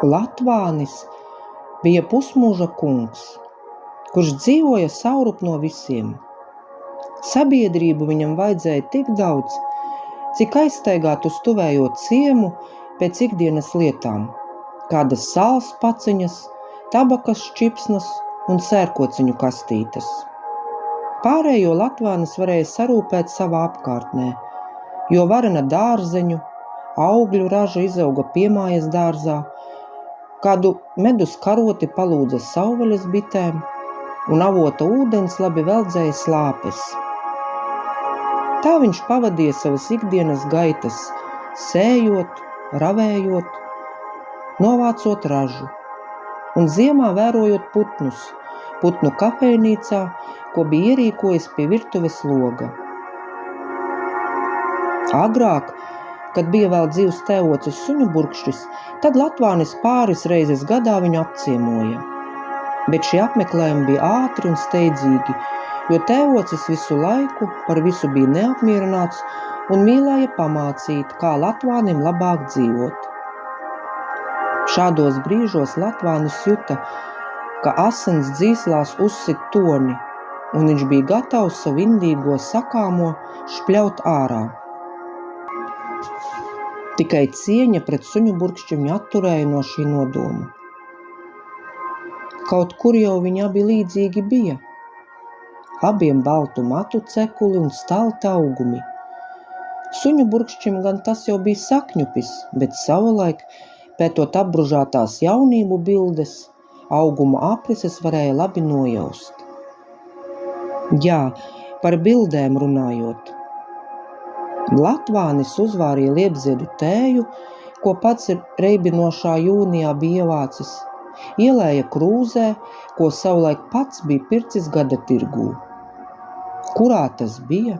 Latvānis bija pusmūža kungs, kurš dzīvoja saurup no visiem. Sabiedrību viņam vajadzēja tik daudz, cik aizstaigāt uz tuvējo ciemu pēc ikdienas lietām, kādas sāls paciņas, tabakas šķipsnas un sērkociņu kastītes. Pārējo Latvānis varēja sarūpēt savā apkārtnē, jo varena dārzeņu, augļu raža izauga piemājas dārzā, kādu medus karoti palūdza sauvaļas bitēm un avota ūdens labi veldzēja slāpes. Tā viņš pavadīja savas ikdienas gaitas, sējot, ravējot, novācot ražu un ziemā vērojot putnus, putnu kafejnīcā, ko bija ierīkojis pie virtuves loga. Agrāk, kad bija vēl dzīvs tēvocis suņu burkšķis, tad Latvānis pāris reizes gadā viņu apciemoja. Bet šie apmeklējumi bija ātri un steidzīgi, jo tēvocis visu laiku par visu bija neapmierināts un mīlēja pamācīt, kā Latvānim labāk dzīvot. Šādos brīžos Latvānis juta, ka asins dzīslās uzsit toni, un viņš bija gatavs savu indīgo sakāmo špļaut ārā. Tikai cieņa pret suņu burkšķi viņu atturēja no šī nodoma. Kaut kur jau viņi abi līdzīgi bija. Abiem baltu matu cekuli un stalti augumi. Suņu burkšķim gan tas jau bija sakņupis, bet savulaik, pētot apbružātās jaunību bildes, auguma aprises varēja labi nojaust. Jā, par bildēm runājot. Latvānis uzvārīja liepziedu tēju, ko pats reibinošā jūnijā bija ievācis, ielēja krūzē, ko savulaik pats bija pircis gada tirgū. Kurā tas bija?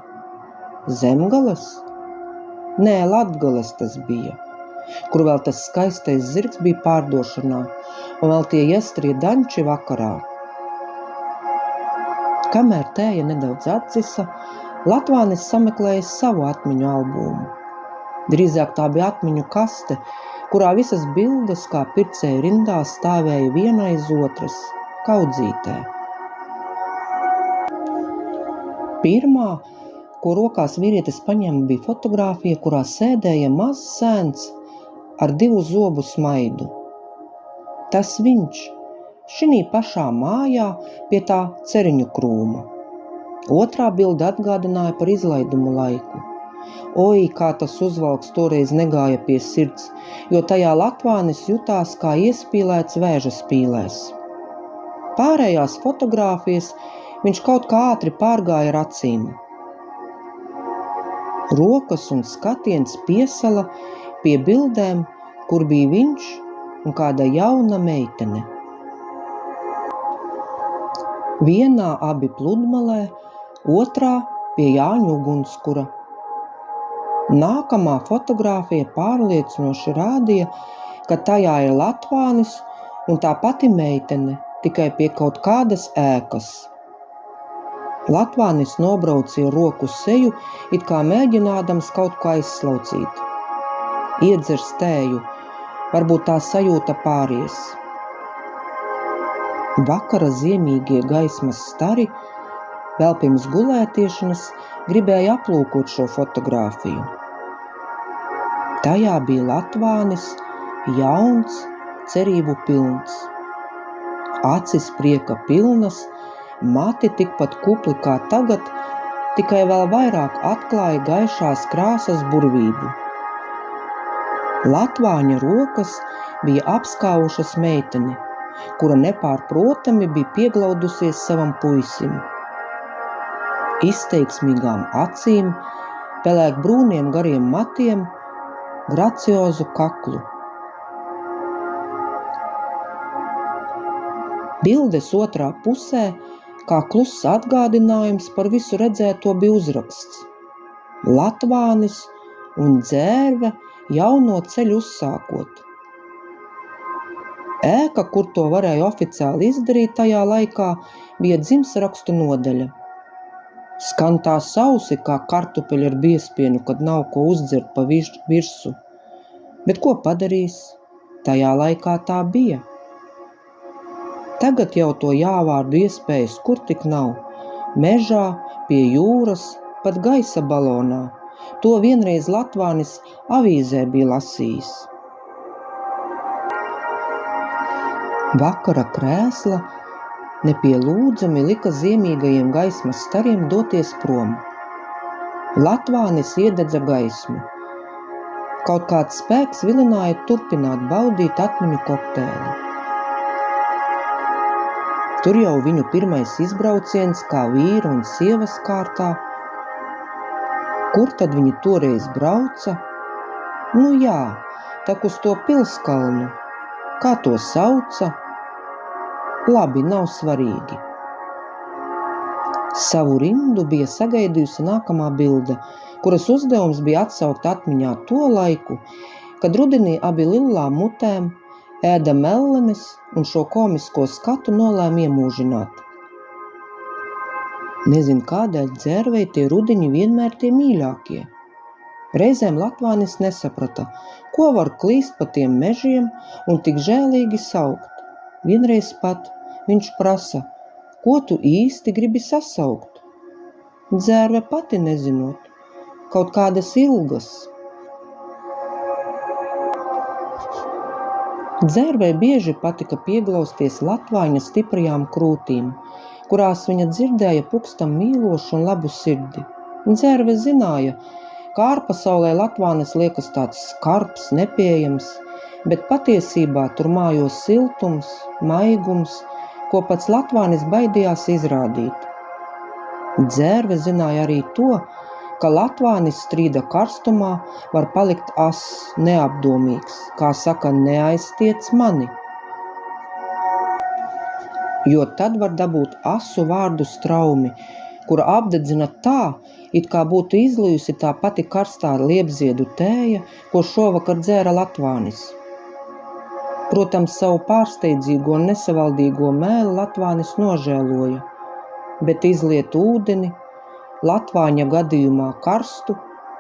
Zemgales? Nē, Latgales tas bija, kur vēl tas skaistais zirgs bija pārdošanā, un vēl tie iestrie danči vakarā. Kamēr tēja nedaudz atdzisa, Latvānis sameklēja savu atmiņu albumu. Drīzāk tā bija atmiņu kaste, kurā visas bildes kā pircēju rindā stāvēja viena aiz otras, kaudzītē. Pirmā, ko rokās vīrietis paņēma, bija fotogrāfija, kurā sēdēja mazs sēns ar 2 zobu smaidu. Tas viņš, šinī pašā mājā pie tā ceriņu krūma. Otrā bilde atgādināja par izlaidumu laiku. Oi, kā tas uzvalks toreiz negāja pie sirds, jo tajā Latvānis jutās kā iespīlēts vēža spīlēs. Pārējās fotogrāfijas viņš kaut kā ātri pārgāja ar acīm. Rokas un skatiens piesala pie bildēm, kur bija viņš un kāda jauna meitene. Vienā abi pludmalē, otrā pie Jāņu ugunskura. Nākamā fotogrāfija pārliecinoši rādīja, ka tajā ir Latvānis un tā pati meitene, tikai pie kaut kādas ēkas. Latvānis nobraucīja roku seju, it kā mēģinādams kaut ko aizslaucīt. Iedzers tēju, varbūt tā sajūta pāries. Vakara ziemīgie gaismas stari, vēl pirms gulētiešanas, gribēja aplūkot šo fotogrāfiju. Tajā bija Latvānis, jauns, cerību pilns. Acis prieka pilnas, mati tikpat kupli kā tagad, tikai vēl vairāk atklāja gaišās krāsas burvību. Latvāņa rokas bija apskāvušas meiteni, kura nepārprotami bija pieglaudusies savam puisim. Izteiksmīgām acīm, pelēk brūniem gariem matiem, graciozu kaklu. Bildes otrā pusē, kā kluss atgādinājums par visu redzēto, bija uzraksts. Latvānis un dzērve jauno ceļu uzsākot. Ēka, kur to varēja oficiāli izdarīt tajā laikā, bija dzimsrakstu nodaļa. Skan tā sausi kā kartupeļi ar biespienu, kad nav ko uzdzert pa virsu. Bet ko padarīs? tajā laikā tā bija. Tagad jau to jāvārdu iespējas kur tik nav. Mežā, pie jūras, pat gaisa balonā. To vienreiz Latvānis avīzē bija lasījis. Vakara krēsla nepielūdzami lika ziemīgajiem gaismas stariem doties prom. Latvānis iededza gaismu. Kaut kāds spēks vilināja turpināt baudīt atmiņu kokteili. Tur jau viņu pirmais izbrauciens kā vīra un sievas kārtā. Kur tad viņi toreiz brauca? Nu jā, tak uz to pilskalnu. Kā to sauca? Labi, nav svarīgi. Savu rindu bija sagaidījusi nākamā bilde, kuras uzdevums bija atsaukt atmiņā to laiku, kad rudenī abi lillām mutēm ēda mellenes un šo komisko skatu nolēma iemūžināt. Nezinu, kādēļ dzērvei tie rudeņi vienmēr tie mīļākie. Reizēm Latvānis nesaprata, ko var klīst pa tiem mežiem un tik žēlīgi saukt. Vienreiz pat viņš prasa, ko tu īsti gribi sasaukt? Dzērve pati nezinot, kaut kādas ilgas. Dzērvei bieži patika pieglausties Latvāņa stiprajām krūtīm, kurās viņa dzirdēja pukstam mīlošu un labu sirdi. Dzērve zināja, ka ārpasaulē Latvānis liekas tāds skarbs, nepieejams, bet patiesībā tur mājos siltums, maigums, ko pats Latvānis baidījās izrādīt. Dzērve zināja arī to, ka Latvānis strīda karstumā var palikt ass, neapdomīgs, kā saka, neaiztiec mani. Jo tad var dabūt asu vārdu straumi, kura apdedzina tā, it kā būtu izlijusi tā pati karstā liepziedu tēja, ko šovakar dzēra Latvānis. Protams, savu pārsteidzīgo un nesavaldīgo mēli Latvānis nožēloja, bet izliet ūdeni, Latvāņa gadījumā karstu,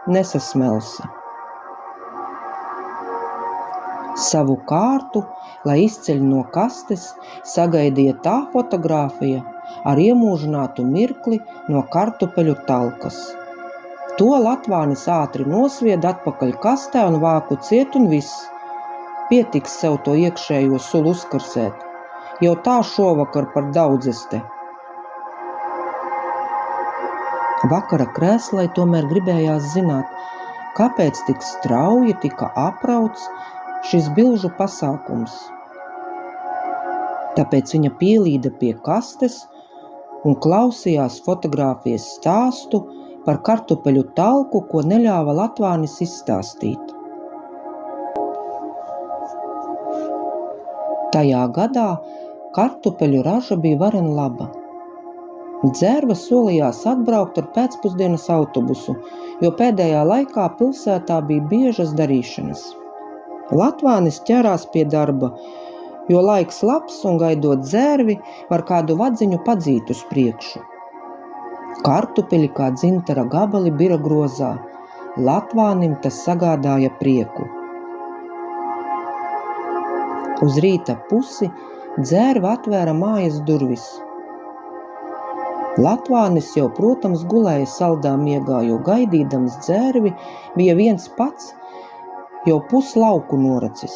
nesasmelsi. Savu kārtu, lai izceļ no kastes, sagaidīja tā fotogrāfija ar iemūžinātu mirkli no kartupeļu talkas. To Latvānis ātri nosvieda atpakaļ kastē un vāku ciet un viss. Pietiks sev to iekšējo sulu uzkarsēt, jau tā šovakar par daudzes te. Vakara krēslai tomēr gribējās zināt, kāpēc tik strauji tika aprauts šis bilžu pasākums. Tāpēc viņa pielīda pie kastes un klausījās fotogrāfijas stāstu par kartupeļu talku, ko neļāva Latvānis izstāstīt. Tajā gadā kartupeļu raža bija varen laba. Dzērve solījās atbraukt ar pēcpusdienas autobusu, jo pēdējā laikā pilsētā bija biežas darīšanas. Latvānis ķērās pie darba, jo laiks labs un gaidot dzērvi var kādu vadziņu padzīt uz priekšu. Kartupeļi kā dzintara gabali bira grozā. Latvānim tas sagādāja prieku. Uz rīta pusi dzērve atvēra mājas durvis. Latvānis jau, protams, gulēja saldā miegā, jo gaidīdams dzērvi bija viens pats, jau puslauku noracis.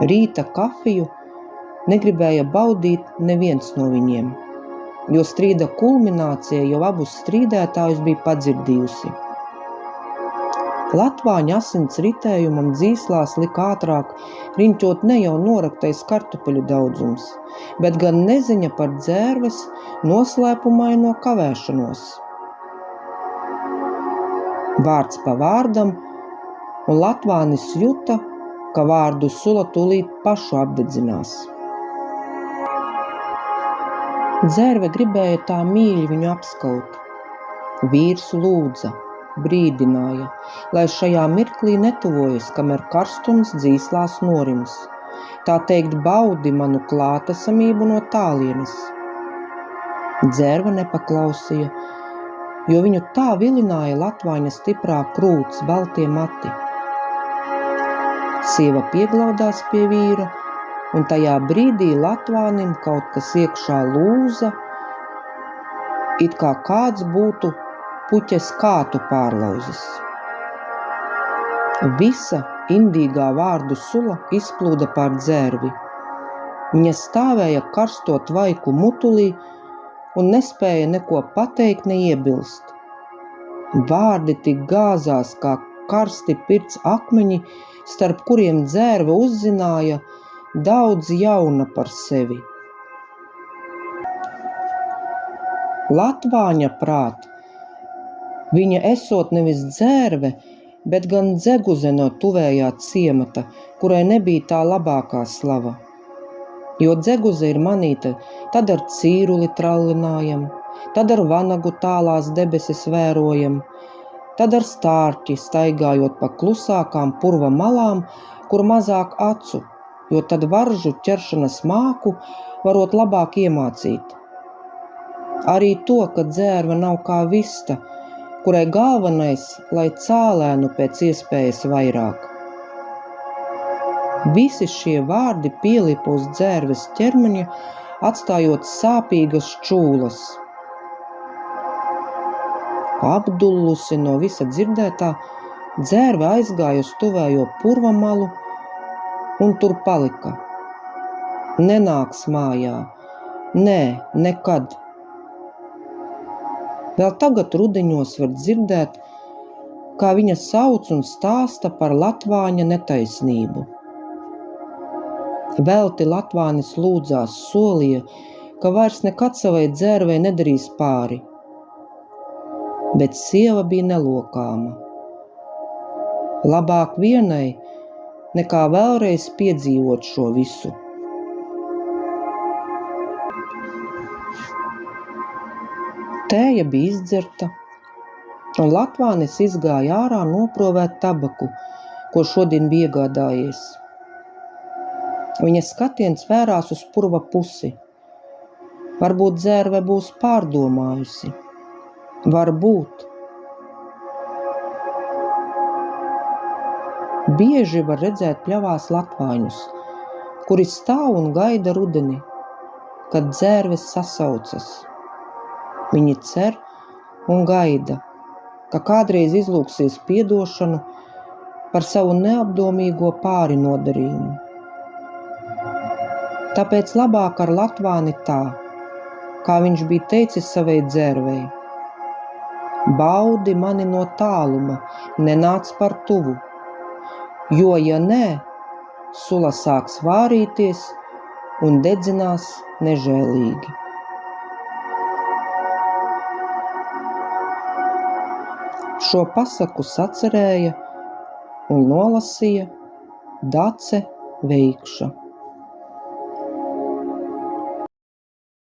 Rīta kafiju negribēja baudīt neviens no viņiem, jo strīda kulminācija jau abus strīdētājus bija padzirdījusi. Latvāņa asins ritējumam dzīslās lika ātrāk riņķot ne jau noraktais kartupeļu daudzums, bet gan neziņa par dzērves noslēpumaino kavēšanos. Vārds pa vārdam, un Latvānis juta, ka vārdu sula tūlīt pašu apdedzinās. Dzērve gribēja tā mīļi viņu apskaut. Vīrs lūdza, brīdināja, lai šajā mirklī netuvojas, kamēr karstums dzīslās norims. Tā teikt, baudi manu klātesamību no tālienes. Dzērve nepaklausīja, jo viņu tā vilināja Latvāņa stiprā krūts, baltie mati. Sieva pieglaudās pie vīra, un tajā brīdī Latvānim kaut kas iekšā lūza, it kā kāds būtu puķes kātu pārlauzis. Visa indīgā vārdu sula izplūda pār dzērvi. Viņa stāvēja karsto tvaiku mutulī un nespēja neko pateikt, ne iebilst. Vārdi tik gāzās kā karsti pirts akmeņi, starp kuriem dzērve uzzināja daudz jauna par sevi. Latvāņa prāt, viņa esot nevis dzērve, bet gan dzeguze no tuvējā ciemata, kurai nebija tā labākā slava. Jo dzeguze ir manīta, tad ar cīruli trallinājam, tad ar vanagu tālās debesis vērojam, tad ar stārķi staigājot pa klusākām purva malām, kur mazāk acu, jo tad varžu ķeršanas māku varot labāk iemācīt. Arī to, ka dzērve nav kā vista, kurai galvenais, lai cālēnu pēc iespējas vairāk. Visi šie vārdi pielipa uz dzērves ķermeņa, atstājot sāpīgas čūlas. Apdullusi no visa dzirdētā, dzērve aizgāja uz tuvējo purva malu un tur palika. Nenāks mājā, nē, nekad. Vēl tagad rudeņos var dzirdēt, kā viņa sauc un stāsta par Latvāņa netaisnību. Velti Latvānis lūdzās, solīja, ka vairs nekad savai dzērvei nedarīs pāri. Bet sieva bija nelokāma. Labāk vienai, nekā vēlreiz piedzīvot šo visu. Tēja bija izdzerta, un Latvānis izgāja ārā noprovēt tabaku, ko šodien bija iegādājies. Viņa skatiens vērās uz purva pusi. Varbūt dzērve būs pārdomājusi. Varbūt. Bieži var redzēt pļavās Latvāņus, kuri stāv un gaida rudeni, kad dzērves sasaucas. Viņi cer un gaida, ka kādreiz izlūgsies piedošanu par savu neapdomīgo pārinodarījumu. Tāpēc labāk ar Latvāni tā, kā viņš bija teicis savai dzērvei. Baudi mani no tāluma, nenāc par tuvu, jo, ja nē, sula sāks vārīties un dedzinās nežēlīgi. Šo pasaku sacerēja un nolasīja Dace Veikša.